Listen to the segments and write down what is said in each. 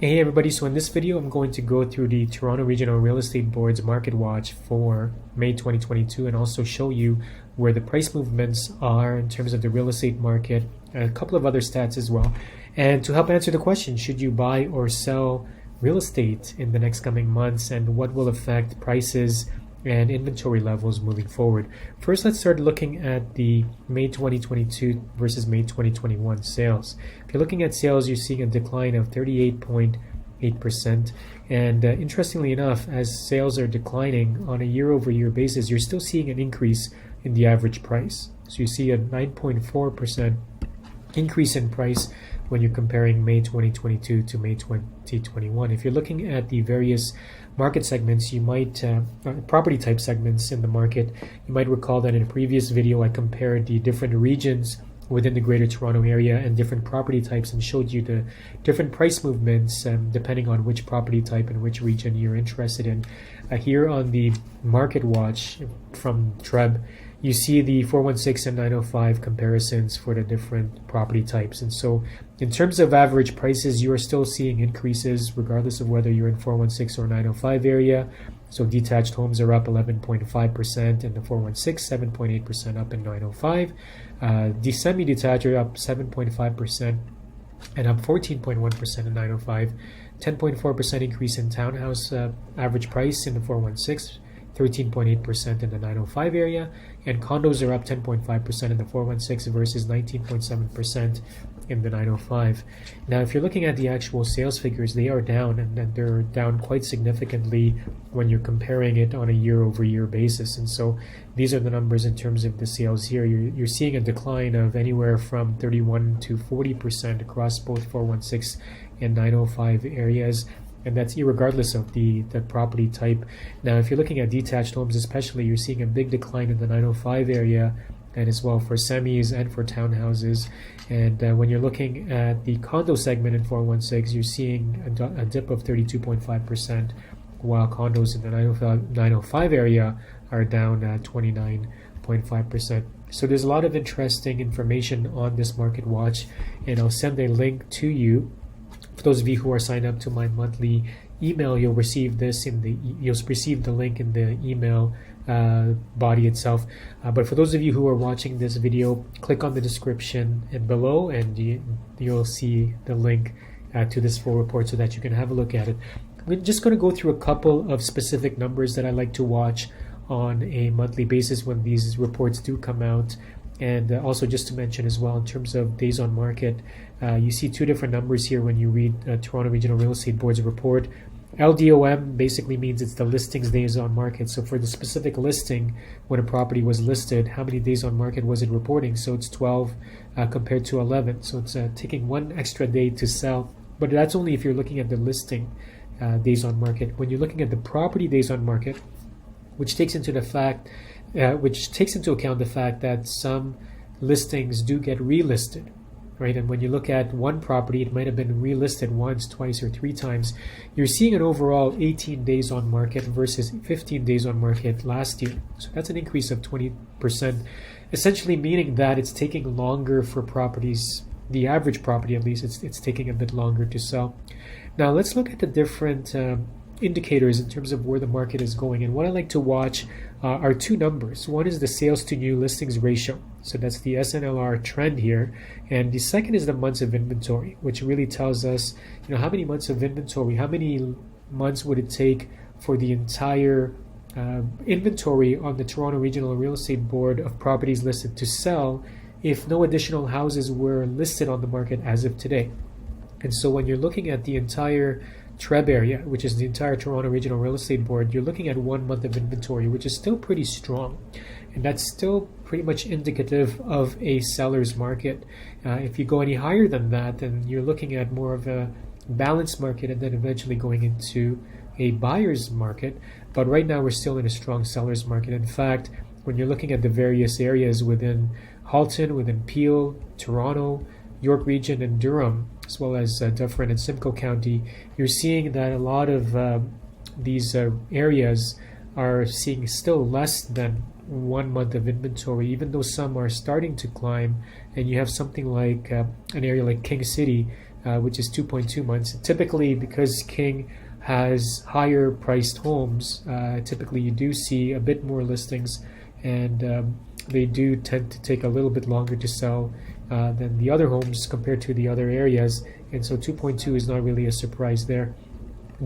Hey everybody, so in this video I'm going to go through the Toronto Regional Real Estate Board's Market Watch for May 2022 and also show you where the price movements are in terms of the real estate market, and a couple of other stats as well. And to help answer the question, should you buy or sell real estate in the next coming months, and what will affect prices and inventory levels moving forward. First, let's start looking at the May 2022 versus May 2021 sales. If you're looking at sales, you're seeing a decline of 38.8%. And interestingly enough, as sales are declining on a year-over-year basis, you're still seeing an increase in the average price. So you see a 9.4% increase in price when you're comparing May 2022 to May 2021. If you're looking at the various market segments, you might property type segments in the market, you might recall that in a previous video I compared the different regions within the Greater Toronto Area and different property types and showed you the different price movements depending on which property type and which region you're interested in. Here on the Market Watch from TRREB, you see the 416 and 905 comparisons for the different property types. And so in terms of average prices, you are still seeing increases regardless of whether you're in 416 or 905 area. So detached homes are up 11.5% in the 416, 7.8% up in 905. The semi-detached are up 7.5% and up 14.1% in 905. 10.4% increase in townhouse average price in the 416. 13.8% in the 905 area, and condos are up 10.5% in the 416 versus 19.7% in the 905. Now, if you're looking at the actual sales figures, they are down, and they're down quite significantly when you're comparing it on a year-over-year basis. And so these are the numbers in terms of the sales here. You're seeing a decline of anywhere from 31 to 40% across both 416 and 905 areas. And that's irregardless of the property type. Now, if you're looking at detached homes especially, you're seeing a big decline in the 905 area, and as well for semis and for townhouses. And when you're looking at the condo segment in 416, you're seeing a dip of 32.5%, while condos in the 905 area are down 29.5%. So there's a lot of interesting information on this Market Watch, and I'll send a link to you. For those of you who are signed up to my monthly email, you'll receive this you'll receive the link in the email body itself. But for those of you who are watching this video, click on the description and below, and you'll see the link to this full report so that you can have a look at it. We're just going to go through a couple of specific numbers that I like to watch on a monthly basis when these reports do come out. And also just to mention as well, in terms of days on market, you see two different numbers here when you read Toronto Regional Real Estate Board's report. LDOM basically means it's the listings days on market. So for the specific listing, when a property was listed, how many days on market was it reporting? So it's 12 compared to 11. So it's taking one extra day to sell. But that's only if you're looking at the listing days on market. When you're looking at the property days on market, which takes into account the fact that some listings do get relisted, right? And when you look at one property, it might have been relisted once, twice, or three times. You're seeing an overall 18 days on market versus 15 days on market last year. So that's an increase of 20%, essentially meaning that it's taking longer for properties, the average property at least, it's taking a bit longer to sell. Now let's look at the different indicators in terms of where the market is going. And what I like to watch are two numbers. One is the sales to new listings ratio. So that's the SNLR trend here. And the second is the months of inventory, which really tells us, how many months of inventory, how many months would it take for the entire inventory on the Toronto Regional Real Estate Board of properties listed to sell if no additional houses were listed on the market as of today. And so when you're looking at the entire TRREB area, which is the entire Toronto Regional Real Estate Board, you're looking at 1 month of inventory, which is still pretty strong. And that's still pretty much indicative of a seller's market. If you go any higher than that, then you're looking at more of a balanced market and then eventually going into a buyer's market. But right now we're still in a strong seller's market. In fact, when you're looking at the various areas within Halton, within Peel, Toronto, York Region, and Durham, as well as Dufferin and Simcoe County, you're seeing that a lot of these areas are seeing still less than 1 month of inventory, even though some are starting to climb. And you have something like an area like King City which is 2.2 months. Typically, because King has higher priced homes, typically you do see a bit more listings, and they do tend to take a little bit longer to sell than the other homes compared to the other areas, and so 2.2 is not really a surprise there.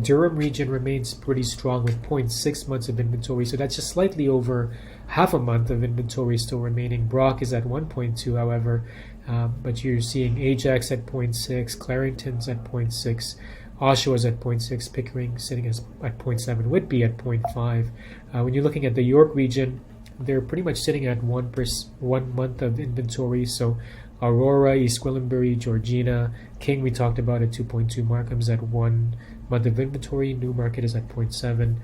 Durham region remains pretty strong with 0.6 months of inventory, so that's just slightly over half a month of inventory still remaining. Brock is at 1.2, however, but you're seeing Ajax at 0.6, Clarington's at 0.6, Oshawa's at 0.6, Pickering sitting at 0.7, Whitby at 0.5. When you're looking at the York region, they're pretty much sitting at 1 month of inventory. So Aurora, East Gwillimbury, Georgina, King we talked about at 2.2, Markham's at 1 month of inventory, Newmarket is at 0.7,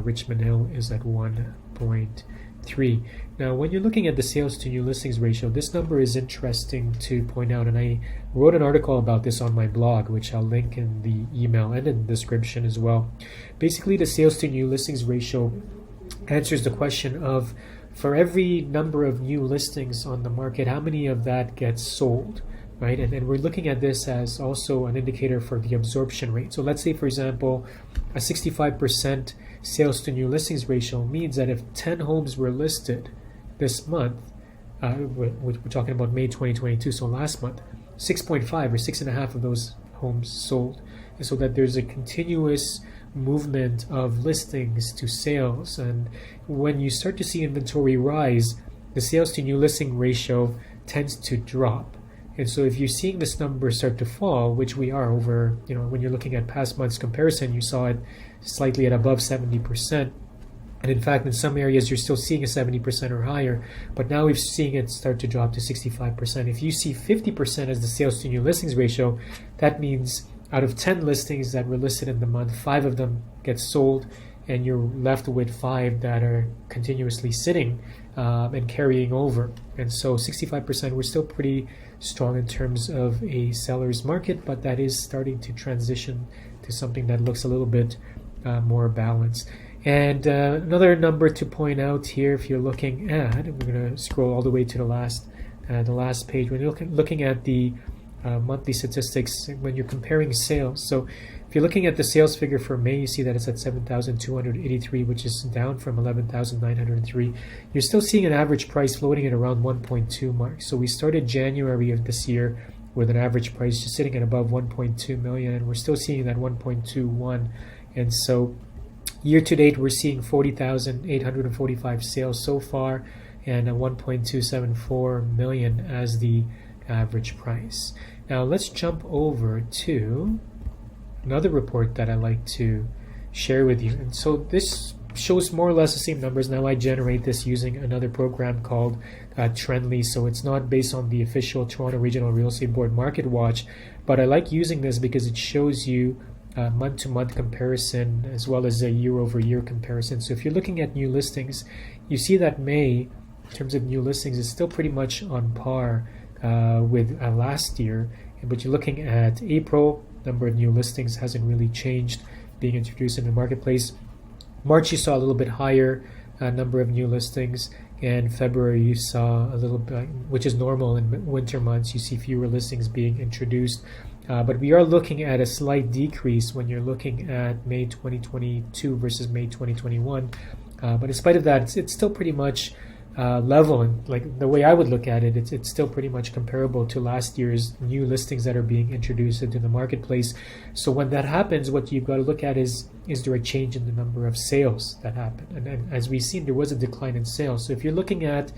Richmond Hill is at 1.3. Now, when you're looking at the sales to new listings ratio, this number is interesting to point out, and I wrote an article about this on my blog, which I'll link in the email and in the description as well. Basically, the sales to new listings ratio answers the question of, for every number of new listings on the market, how many of that gets sold, right? And we're looking at this as also an indicator for the absorption rate. So let's say, for example, a 65% sales to new listings ratio means that if 10 homes were listed this month, we're talking about May 2022, so last month, 6.5 or 6.5 of those homes sold. And so that there's a continuous movement of listings to sales, and when you start to see inventory rise, the sales to new listing ratio tends to drop. And so if you're seeing this number start to fall, which we are over, when you're looking at past months comparison, you saw it slightly at above 70%. And in fact, in some areas, you're still seeing a 70% or higher, but now we're seeing it start to drop to 65%. If you see 50% as the sales to new listings ratio, that means out of 10 listings that were listed in the month, 5 of them get sold, and you're left with 5 that are continuously sitting and carrying over. And so 65%, we're still pretty strong in terms of a seller's market, but that is starting to transition to something that looks a little bit more balanced. And another number to point out here, if you're looking at, we're going to scroll all the way to the last page. When you're looking at the monthly statistics, when you're comparing sales, so if you're looking at the sales figure for May, you see that it's at 7,283, which is down from 11,903. You're still seeing an average price floating at around 1.2 mark. So we started January of this year with an average price just sitting at above 1.2 million, and we're still seeing that 1.21. And so year to date, we're seeing 40,845 sales so far, and a 1.274 million as the average price. Now let's jump over to another report that I like to share with you. And so this shows more or less the same numbers. Now I generate this using another program called Trenlii, so it's not based on the official Toronto Regional Real Estate Board Market Watch, but I like using this because it shows you month-to-month comparison as well as a year-over-year comparison. So if you're looking at new listings, you see that May, in terms of new listings, is still pretty much on par with last year. But you're looking at April, number of new listings hasn't really changed being introduced in the marketplace. March, you saw a little bit higher number of new listings, and February you saw a little bit, which is normal in winter months, you see fewer listings being introduced. But we are looking at a slight decrease when you're looking at May 2022 versus May 2021. But in spite of that, it's still pretty much level, and like the way I would look at it, it's still pretty much comparable to last year's new listings that are being introduced into the marketplace. So when that happens, what you've got to look at is there a change in the number of sales that happen? And as we've seen, there was a decline in sales. So if you're looking at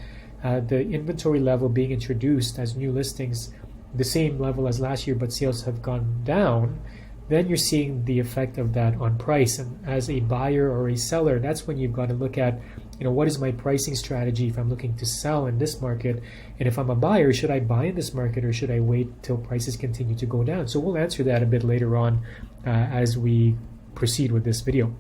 the inventory level being introduced as new listings, the same level as last year, but sales have gone down, then you're seeing the effect of that on price. And as a buyer or a seller, that's when you've got to look at, what is my pricing strategy if I'm looking to sell in this market? And if I'm a buyer, should I buy in this market or should I wait till prices continue to go down? So we'll answer that a bit later on as we proceed with this video.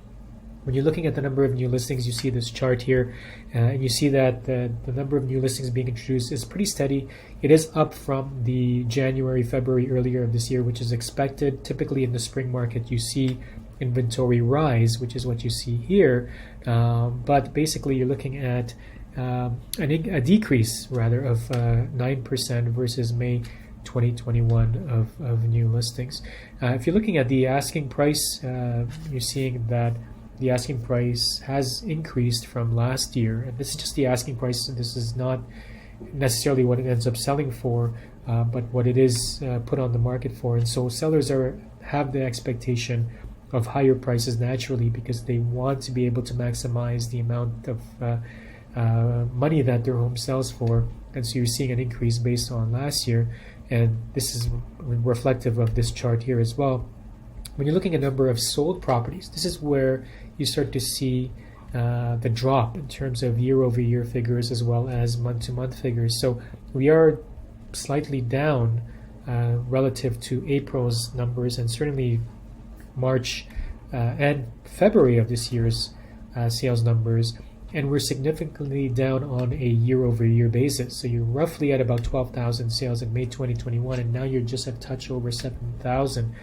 When you're looking at the number of new listings, you see this chart here, and you see that the number of new listings being introduced is pretty steady. It is up from the January, February earlier of this year, which is expected. Typically in the spring market, you see inventory rise, which is what you see here. But basically, you're looking at a decrease, rather, of 9% versus May 2021 of new listings. If you're looking at the asking price, you're seeing that the asking price has increased from last year. And this is just the asking price. This is not necessarily what it ends up selling for, but what it is put on the market for. And so sellers have the expectation of higher prices naturally because they want to be able to maximize the amount of money that their home sells for. And so you're seeing an increase based on last year. And this is reflective of this chart here as well. When you're looking at number of sold properties, this is where you start to see the drop in terms of year-over-year figures as well as month-to-month figures. So we are slightly down relative to April's numbers, and certainly March and February of this year's sales numbers, and we're significantly down on a year-over-year basis. So you're roughly at about 12,000 sales in May 2021, and now you're just a touch over 7,000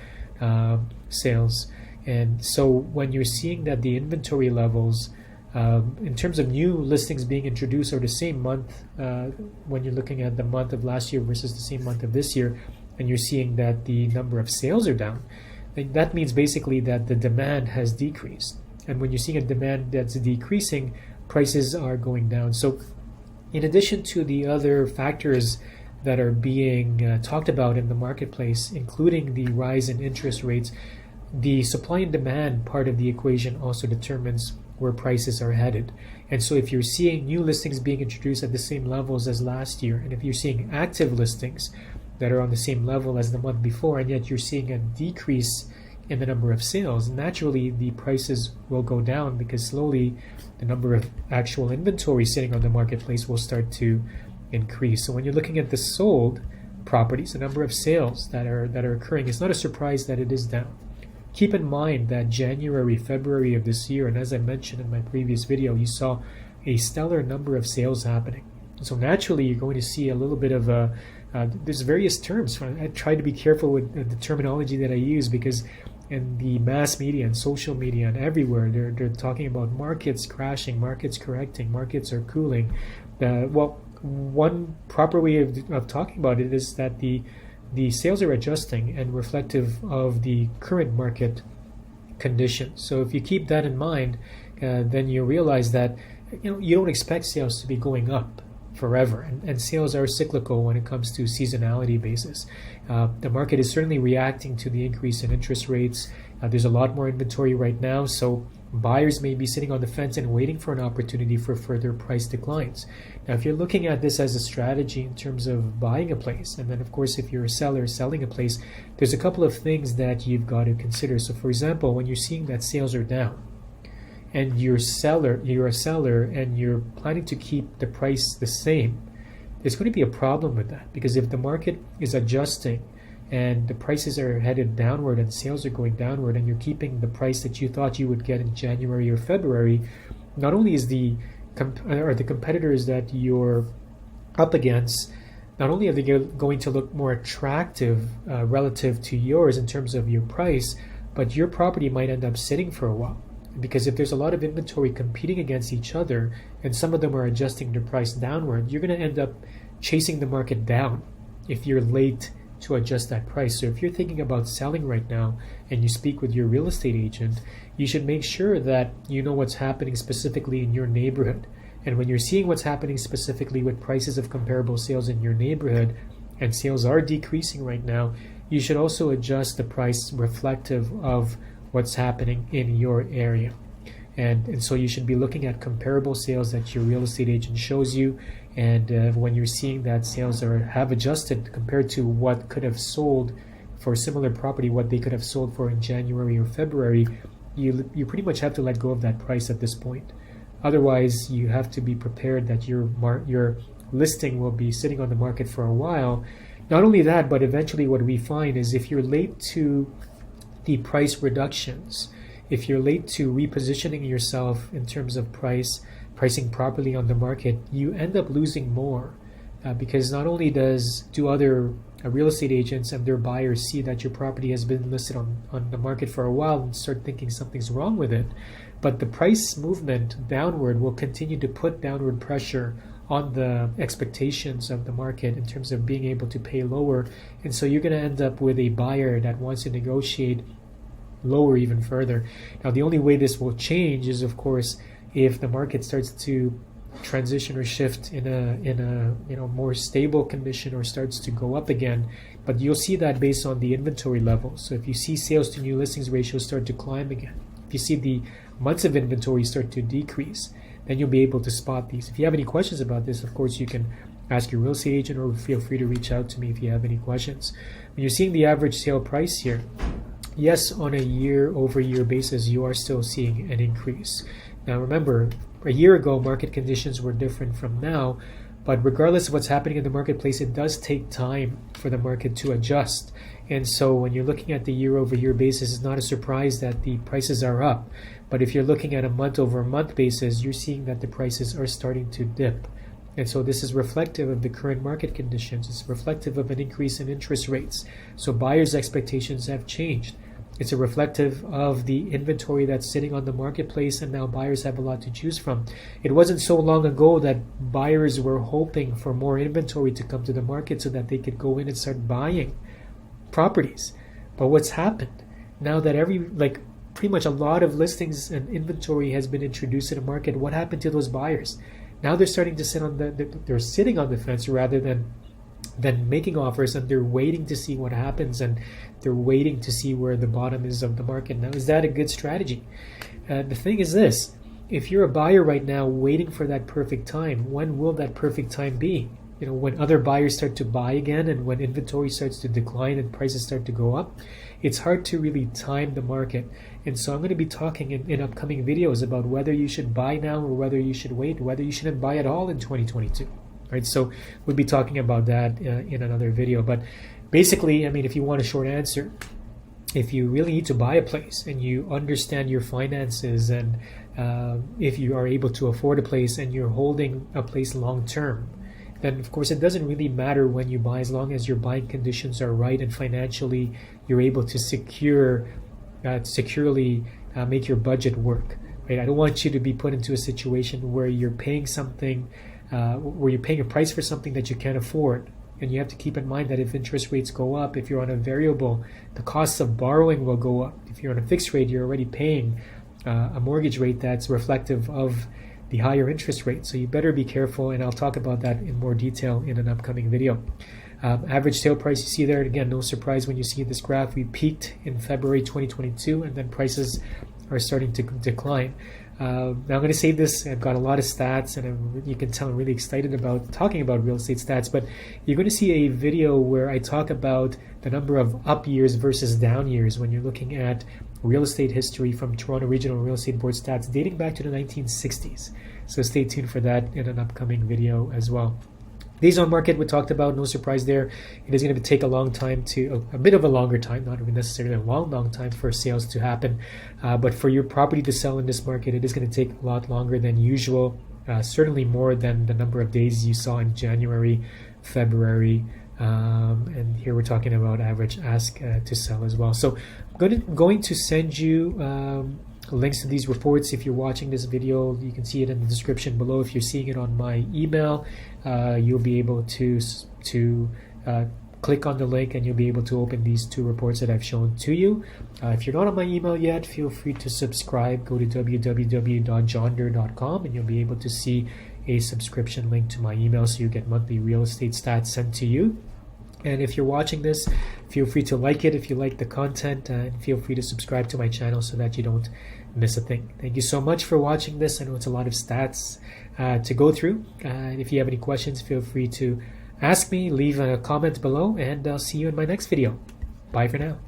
sales. And so when you're seeing that the inventory levels in terms of new listings being introduced are the same month when you're looking at the month of last year versus the same month of this year, and you're seeing that the number of sales are down, that means basically that the demand has decreased. And when you're seeing a demand that's decreasing, prices are going down. So in addition to the other factors that are being talked about in the marketplace, including the rise in interest rates, the supply and demand part of the equation also determines where prices are headed. And so if you're seeing new listings being introduced at the same levels as last year, and if you're seeing active listings that are on the same level as the month before, and yet you're seeing a decrease in the number of sales, naturally the prices will go down because slowly the number of actual inventory sitting on the marketplace will start to increase. So when you're looking at the sold properties, the number of sales that are occurring, it's not a surprise that it is down. Keep in mind that January, February of this year, and as I mentioned in my previous video, you saw a stellar number of sales happening. So naturally, you're going to see a little bit of there's various terms. I try to be careful with the terminology that I use because in the mass media and social media and everywhere, they're talking about markets crashing, markets correcting, markets are cooling. One proper way of talking about it is that the sales are adjusting and reflective of the current market conditions. So if you keep that in mind, then you realize that you don't expect sales to be going up forever, and sales are cyclical when it comes to seasonality basis. The market is certainly reacting to the increase in interest rates. There's a lot more inventory right now, so buyers may be sitting on the fence and waiting for an opportunity for further price declines. Now, if you're looking at this as a strategy in terms of buying a place, and then of course if you're a seller selling a place, there's a couple of things that you've got to consider. So for example, when you're seeing that sales are down, and you're a seller and you're planning to keep the price the same, there's going to be a problem with that, because if the market is adjusting and the prices are headed downward and sales are going downward, and you're keeping the price that you thought you would get in January or February, not only is the competitors that you're up against, not only are they going to look more attractive relative to yours in terms of your price, but your property might end up sitting for a while. Because if there's a lot of inventory competing against each other and some of them are adjusting their price downward, you're going to end up chasing the market down if you're late to adjust that price. So if you're thinking about selling right now and you speak with your real estate agent, you should make sure that you know what's happening specifically in your neighborhood. And when you're seeing what's happening specifically with prices of comparable sales in your neighborhood, and sales are decreasing right now, you should also adjust the price reflective of what's happening in your area. And so you should be looking at comparable sales that your real estate agent shows you, and when you're seeing that sales have adjusted compared to what could have sold for a similar property, what they could have sold for in January or February, you pretty much have to let go of that price at this point. Otherwise, you have to be prepared that your listing will be sitting on the market for a while. Not only that, but eventually what we find is if you're late to the price reductions, if you're late to repositioning yourself in terms of pricing properly on the market, you end up losing more because not only do other real estate agents and their buyers see that your property has been listed on the market for a while and start thinking something's wrong with it, but the price movement downward will continue to put downward pressure on the expectations of the market in terms of being able to pay lower. And so you're going to end up with a buyer that wants to negotiate lower even further. Now, the only way this will change is, of course, if the market starts to transition or shift in a more stable condition or starts to go up again. But you'll see that based on the inventory level. So if you see sales to new listings ratio start to climb again, if you see the months of inventory start to decrease, then you'll be able to spot these. If you have any questions about this, of course, you can ask your real estate agent, or feel free to reach out to me if you have any questions. When you're seeing the average sale price here, yes, on a year-over-year basis, you are still seeing an increase. Now remember, a year ago, market conditions were different from now, but regardless of what's happening in the marketplace, it does take time for the market to adjust. And so when you're looking at the year-over-year basis, it's not a surprise that the prices are up. But if you're looking at a month-over-month basis, you're seeing that the prices are starting to dip. And so this is reflective of the current market conditions. It's reflective of an increase in interest rates. So buyers' expectations have changed. It's a reflective of the inventory that's sitting on the marketplace, and now buyers have a lot to choose from. It wasn't so long ago that buyers were hoping for more inventory to come to the market so that they could go in and start buying properties. But what's happened now that pretty much a lot of listings and inventory has been introduced to the market, what happened to those buyers? Now they're starting to they're sitting on the fence rather than making offers, and they're waiting to see what happens, and they're waiting to see where the bottom is of the market. Now, is that a good strategy? The thing is this: if you're a buyer right now waiting for that perfect time, when will that perfect time be? When other buyers start to buy again, and when inventory starts to decline and prices start to go up, it's hard to really time the market. And so I'm going to be talking in upcoming videos about whether you should buy now or whether you should wait, whether you shouldn't buy at all in 2022. Right, so we'll be talking about that in another video. But basically, if you want a short answer, if you really need to buy a place and you understand your finances, and if you are able to afford a place and you're holding a place long term, then of course it doesn't really matter when you buy, as long as your buying conditions are right and financially you're able to securely make your budget work. Right? I don't want you to be put into a situation where you're paying something, where you're paying a price for something that you can't afford. And you have to keep in mind that if interest rates go up, if you're on a variable, the costs of borrowing will go up. If you're on a fixed rate, you're already paying a mortgage rate that's reflective of the higher interest rate. So you better be careful, and I'll talk about that in more detail in an upcoming video. Average sale price, you see there, and again, no surprise when you see this graph. We peaked in February 2022, and then prices are starting to decline. Now I'm going to save this. I've got a lot of stats, and you can tell I'm really excited about talking about real estate stats, but you're going to see a video where I talk about the number of up years versus down years when you're looking at real estate history from Toronto Regional Real Estate Board stats dating back to the 1960s. So stay tuned for that in an upcoming video as well. Days on market we talked about, no surprise there. It is going to take a long time a bit of a longer time, not even necessarily a long time for sales to happen. But for your property to sell in this market, it is going to take a lot longer than usual, certainly more than the number of days you saw in January, February, and here we're talking about average ask to sell as well. So I'm going to send you links to these reports. If you're watching this video, you can see it in the description below. If you're seeing it on my email, you'll be able to click on the link, and you'll be able to open these two reports that I've shown to you. If you're not on my email yet, feel free to subscribe. Go to www.jonder.com, and you'll be able to see a subscription link to my email, so you get monthly real estate stats sent to you. And if you're watching this, feel free to like it if you like the content, and feel free to subscribe to my channel so that you don't miss a thing. Thank you so much for watching this. I know it's a lot of stats to go through. And if you have any questions, feel free to ask me, leave a comment below, and I'll see you in my next video. Bye for now.